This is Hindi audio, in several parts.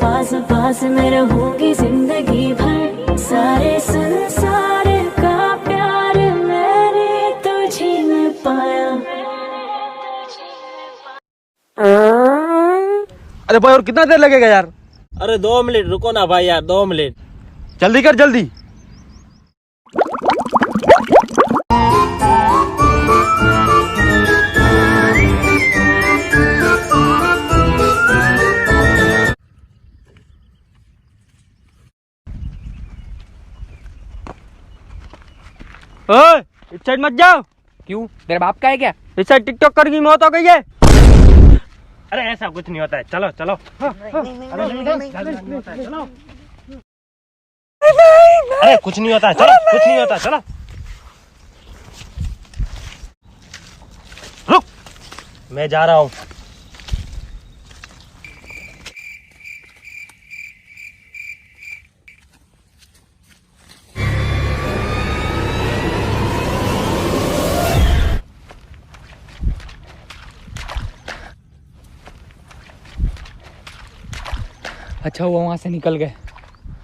पास पास में रहूंगी जिंदगी भर, सारे संसार का प्यार मैंने तुझे में पाया। अरे भाई और कितना देर लगेगा यार? अरे 2 मिनट रुको ना भाई यार, 2 मिनट। जल्दी कर जल्दी। ओए इस साइड मत जाओ। क्यों, तेरे बाप का है क्या? इस साइड टिकटॉक कर की मौत हो गई है। अरे ऐसा कुछ नहीं होता है, चलो चलो। अरे कुछ नहीं होता है, चलो कुछ नहीं होता, चलो रुक, मैं जा रहा हूँ। अच्छा हुआ वहां से निकल गए।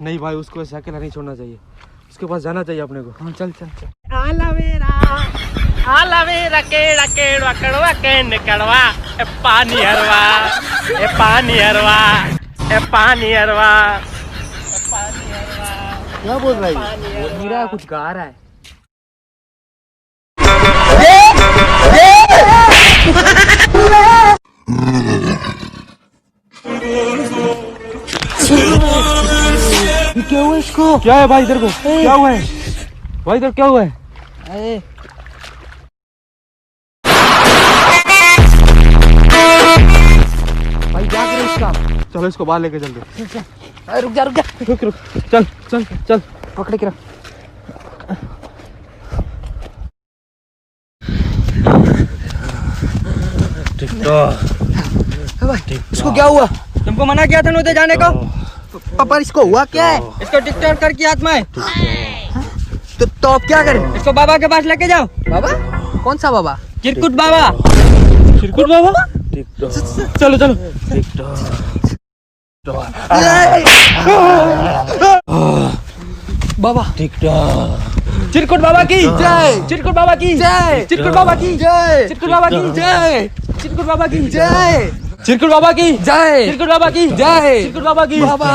नहीं भाई उसको ऐसे अकेला नहीं छोड़ना चाहिए, उसके पास जाना चाहिए अपने को। हाँ चल चल चल। आलावेरा केड़ा केड़ा कड़वा केन कड़वा, ए पानी हरवा, ए पानी हरवा, ए पानी हरवा, ए पानी हरवा। क्या बोल रहा है? बोल नहीं रहा, कुछ गा रहा है। क्या हुआ इसको? क्या है भाई इधर को? क्या हुआ है भाई इधर, क्या हुआ है? भाई क्या करे इसका? चलो इसको बाहर लेके चलते। अरे रुक जा रुक जा। रुक रुक, चल चल चल। पकड़े के रख। इसको क्या हुआ? तुमको मना किया था नोते जाने को। पापा इसको हुआ क्या है? इसको टिकटॉक कर की आत्मा है। तो अब क्या करें? इसको बाबा के पास लेके जाओ। बाबा? कौन सा बाबा? चिरकुट बाबा। चिरकुट बाबा? चलो चलो। बाबा चिरकुट बाबा की जय। चिरकुट बाबा की जय। चिरकुट बाबा की जय। चिरकुट बाबा की जय। चिरकुट बाबा की जय। चिरकुट बाबा की जय। चिरकुट बाबा की जय। चिरकुट बाबा की बाबा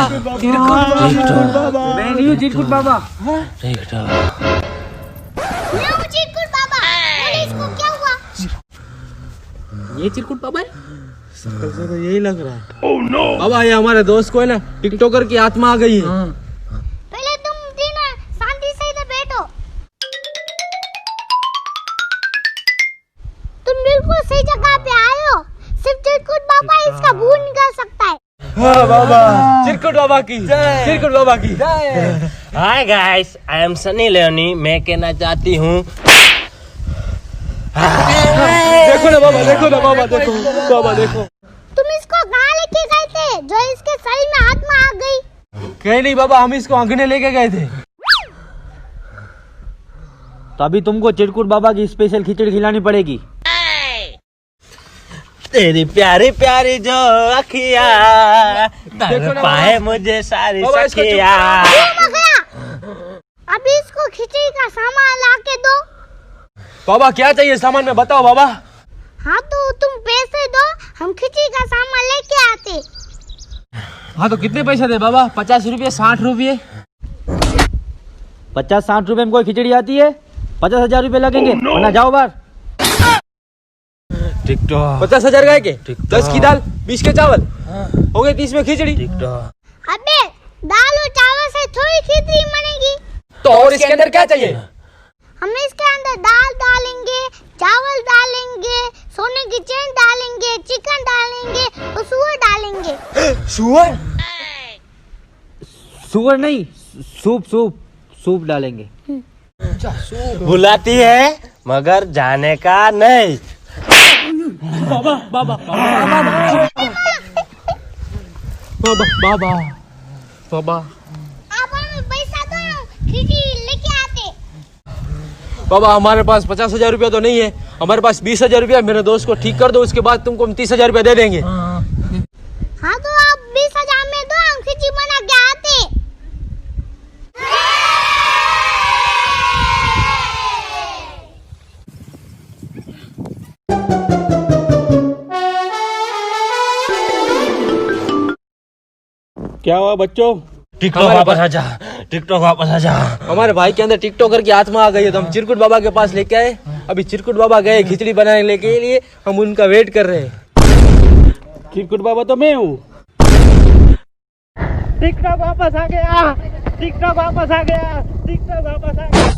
मैं नहीं हूँ चिरकुट बाबा। मैं हूँ चिरकुट बाबा। बोले इसको क्या हुआ? ये चिरकुट बाबा है? शक्ल से तो यही लग रहा है। oh, no. बाबा ये हमारे दोस्त को है ना टिकटॉकर की आत्मा आ गई है। पहले तुम तीनों शांति से इधर बैठो। तुम बिल्कुल सही जगह पे आए हो। सिर्फ चिरकुट बाबा इसका भूत निकाल सकता है। हाँ बाबा। चिरकुट बाबा की जय। चिरकुट बाबा की जय। Hi guys, I am Sunny Leone. मैं कहना चाहती हूँ, देखो ना बाबा, देखो ना बाबा, देखो बाबा देखो। तुम इसको कहाँ लेके गए थे जो इसके शरीर में आत्मा आ गई? कहीं नहीं बाबा, हम इसको अंगने लेके गए थे। तो अभी तुमको चिरकुट बाबा की स्पेशल खिचड़ी खिलानी पड़ेगी। तेरी प्यारी प्यारी जो अखिया तर पाए मुझे सारी सखिया। अभी इसको खिचड़ी का सामान ला के दो। बाबा क्या चाहिए सामान में बताओ बाबा। हाँ तो तुम पैसे दो, हम खिचड़ी का सामान लेके आते। हाँ तो कितने पैसे दे बाबा? 50 रुपये, 60 रुपये? 50-60 रुपये में कोई खिचड़ी आती है? 50,000 रुपये लगेंगे। वरना जाओ बाहर। टिकटॉक 50,000 गए के 10 की दाल, 20 के चावल, हो गए 30 में खिचड़ी। अबे दाल और चावल से थोड़ी खिचड़ी बनेगी। तो और इसके अंदर क्या चाहिए? हम इसके अंदर दाल डालेंगे, चावल डालेंगे, सोने की चेन डालेंगे, चिकन डालेंगे और सुअर डालेंगे। सुअर? सुअर नहीं, सूप सूप सूप डालेंगे। बुलाती है मगर जाने का नहीं। बाबा बाबा बाबा बाबा बाबा बाबा आप हमें पैसा दो, खिचड़ी लेके आते। बाबा हमारे पास 50,000 रुपया तो नहीं है, हमारे पास 20,000 रुपया। मेरे दोस्त को ठीक कर दो, उसके बाद तुमको हम 30,000 रुपया दे देंगे। हाँ तो आप 20,000 में दो, हम क्या हुआ बच्चों? टिकटॉक वापस आ जा, टिकटॉक वापस आ जा। हमारे भाई के अंदर टिकटॉकर की आत्मा आ गई है, तो हम चिरकुट बाबा के पास लेके आए। अभी चिरकुट बाबा गए खिचड़ी बनाने के लिए, हम उनका वेट कर रहे हैं। चिरकुट बाबा तो मैं हूँ। टिकटॉक वापस आ गया, टिकटॉक वापस आ गया, टिकटॉक वापस आ गया।